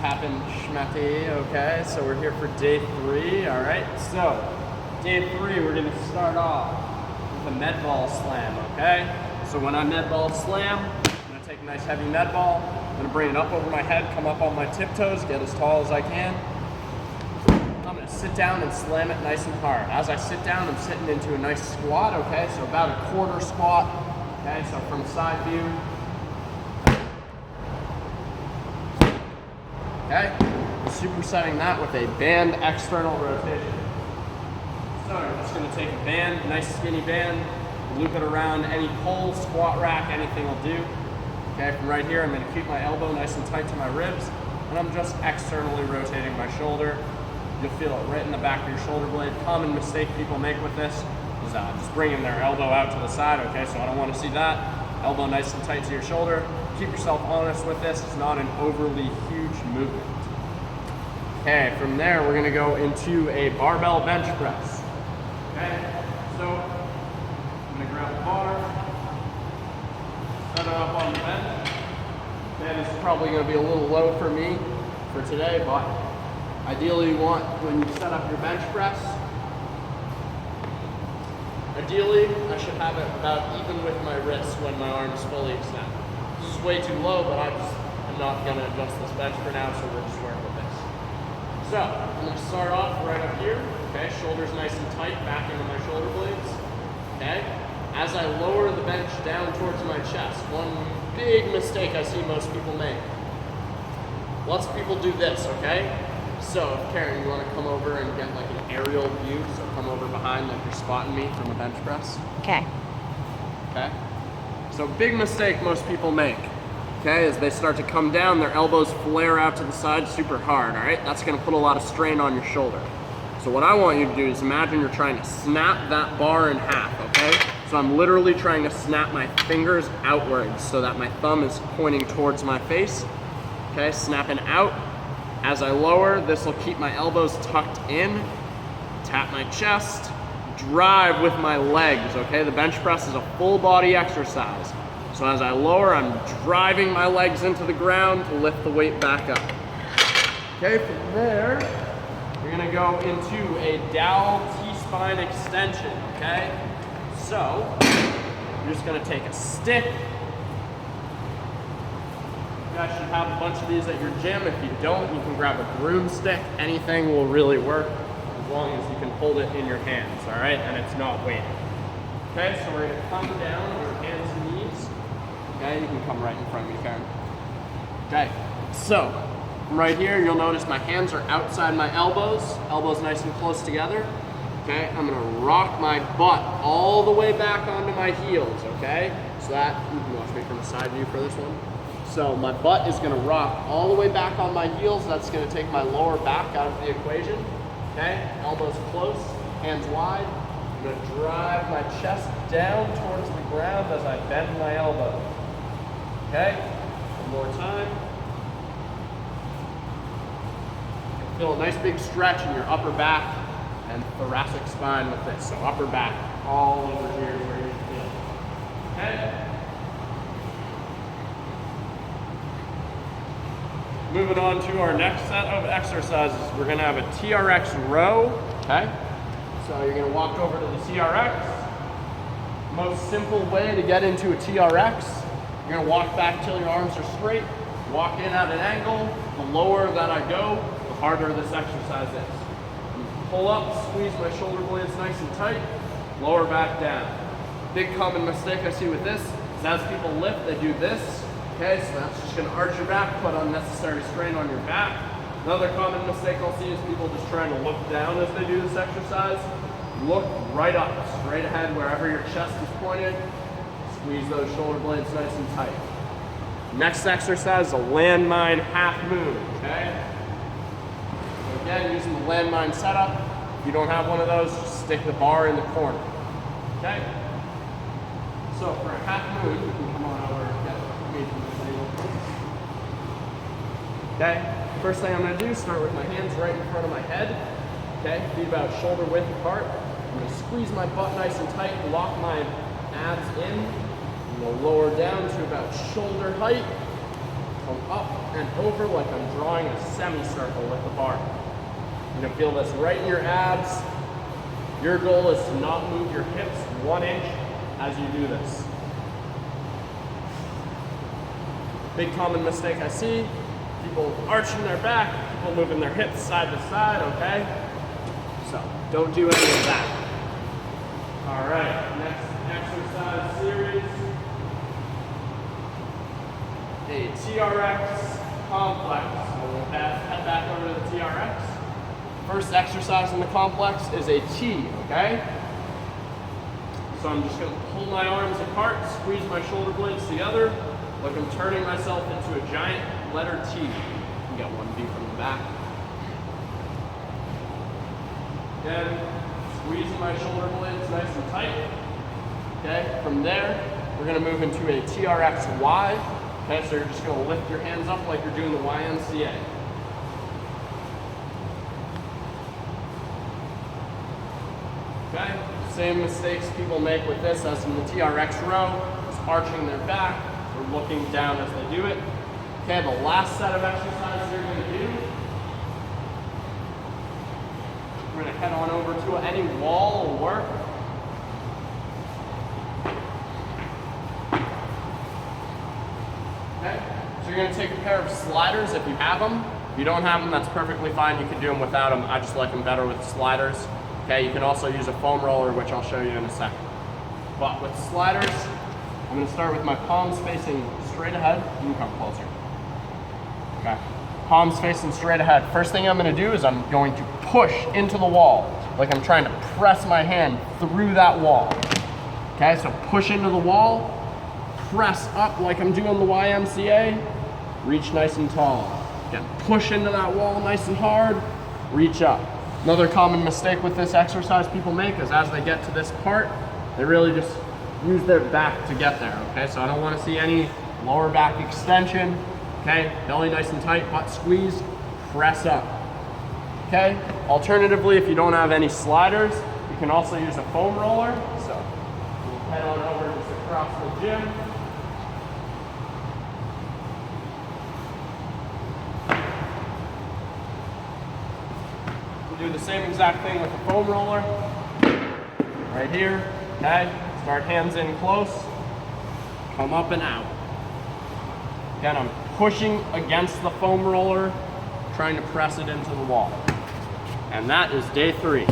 happen, Schmetty. Okay, so we're here for day 3. All right, so day 3, we're gonna start off with a med ball slam. Okay, so when I med ball slam, I'm gonna take a nice heavy med ball. I'm gonna bring it up over my head, come up on my tiptoes, get as tall as I can. I'm gonna sit down and slam it nice and hard. As I sit down, I'm sitting into a nice squat. Okay, so about a quarter squat. Okay, so from side view. Okay, supersetting that with a band external rotation. So I'm just going to take a band, nice skinny band, loop it around any pole, squat rack, anything will do. Okay, from right here, I'm going to keep my elbow nice and tight to my ribs, and I'm just externally rotating my shoulder. You'll feel it right in the back of your shoulder blade. Common mistake people make with this is just bringing their elbow out to the side. Okay, so I don't want to see that. Elbow nice and tight to your shoulder. Keep yourself honest with this. It's not an overly huge movement. Okay, from there we're gonna go into a barbell bench press. Okay, so I'm gonna grab the bar, set it up on the bench. Okay, this is probably gonna be a little low for me for today, but ideally you want, when you set up your bench press, ideally I should have it about even with my wrists when my arms fully extend. This is way too low, but I'm not gonna adjust this bench for now, so we'll just work with this. So, I'm gonna start off right up here. Okay, shoulders nice and tight, back into my shoulder blades. Okay, as I lower the bench down towards my chest, one big mistake I see most people make. Lots of people do this, okay? So, Karen, you wanna come over and get like an aerial view? So come over behind like you're spotting me from a bench press. Okay. Okay? So big mistake most people make, okay, is they start to come down, their elbows flare out to the side super hard, all right? That's gonna put a lot of strain on your shoulder. So what I want you to do is imagine you're trying to snap that bar in half, okay? So I'm literally trying to snap my fingers outwards so that my thumb is pointing towards my face, okay? Snapping out. As I lower, this will keep my elbows tucked in, tap my chest, drive with my legs, okay? The bench press is a full body exercise. So as I lower, I'm driving my legs into the ground to lift the weight back up. Okay, from there, we're gonna go into a dowel T-spine extension, okay? So, you're just gonna take a stick. You guys should have a bunch of these at your gym. If you don't, you can grab a broomstick. Anything will really work, as long as you can hold it in your hands, all right? And it's not weighted. Okay, so we're gonna come down on your hands and knees. Okay, you can come right in front of me, Karen. Okay, so from right here, you'll notice my hands are outside my elbows. Elbows nice and close together. Okay, I'm gonna rock my butt all the way back onto my heels, okay? So that, you can watch me from a side view for this one. So my butt is gonna rock all the way back on my heels. That's gonna take my lower back out of the equation. Okay, elbows close, hands wide. I'm gonna drive my chest down towards the ground as I bend my elbow. Okay, one more time. Feel a nice big stretch in your upper back and thoracic spine with this. So upper back, all over here is where you feel. Okay. Moving on to our next set of exercises, we're gonna have a TRX row, okay? So you're gonna walk over to the TRX. Most simple way to get into a TRX, you're gonna walk back till your arms are straight, walk in at an angle. The lower that I go, the harder this exercise is. Pull up, squeeze my shoulder blades nice and tight, lower back down. Big common mistake I see with this is as people lift, they do this. Okay, so that's just gonna arch your back, put unnecessary strain on your back. Another common mistake I'll see is people just trying to look down as they do this exercise. Look right up, straight ahead, wherever your chest is pointed. Squeeze those shoulder blades nice and tight. Next exercise is a landmine half moon, okay? So again, using the landmine setup. If you don't have one of those, just stick the bar in the corner, okay? So for a half moon, you can come on over and get me from the table. Okay, first thing I'm gonna do, start with my hands right in front of my head. Okay, feet about shoulder width apart. I'm gonna squeeze my butt nice and tight, lock my abs in. I'm gonna lower down to about shoulder height. Come up, and over like I'm drawing a semicircle with the bar. You're gonna feel this right in your abs. Your goal is to not move your hips 1 inch as you do this. Big common mistake I see, people arching their back, people moving their hips side to side, okay? So don't do any of that. All right, next exercise series, a TRX complex. So we'll head back over to the TRX. First exercise in the complex is a T, okay? So I'm just gonna pull my arms apart, squeeze my shoulder blades together, like I'm turning myself into a giant letter T. You can get one view from the back. Again, squeezing my shoulder blades nice and tight. Okay, from there, we're gonna move into a TRX-Y. Okay, so you're just gonna lift your hands up like you're doing the YMCA. Okay, same mistakes people make with this as in the TRX row, is arching their back or looking down as they do it. Okay, the last set of exercises you're gonna do, we're gonna head on over to any wall will work. Okay, so you're gonna take a pair of sliders if you have them. If you don't have them, that's perfectly fine. You can do them without them. I just like them better with sliders. Okay, you can also use a foam roller, which I'll show you in a second. But with sliders, I'm gonna start with my palms facing straight ahead. You can come closer. Okay, palms facing straight ahead. First thing I'm gonna do is I'm going to push into the wall, like I'm trying to press my hand through that wall. Okay, so push into the wall, press up like I'm doing the YMCA, reach nice and tall. Again, push into that wall nice and hard, reach up. Another common mistake with this exercise people make is as they get to this part, they really just use their back to get there, okay? So I don't want to see any lower back extension, okay? Belly nice and tight, butt squeeze, press up, okay? Alternatively, if you don't have any sliders, you can also use a foam roller. So we'll head on over just across the gym. Do the same exact thing with the foam roller. Right here, okay? Start hands in close, come up and out. Again, I'm pushing against the foam roller, trying to press it into the wall. And that is day 3.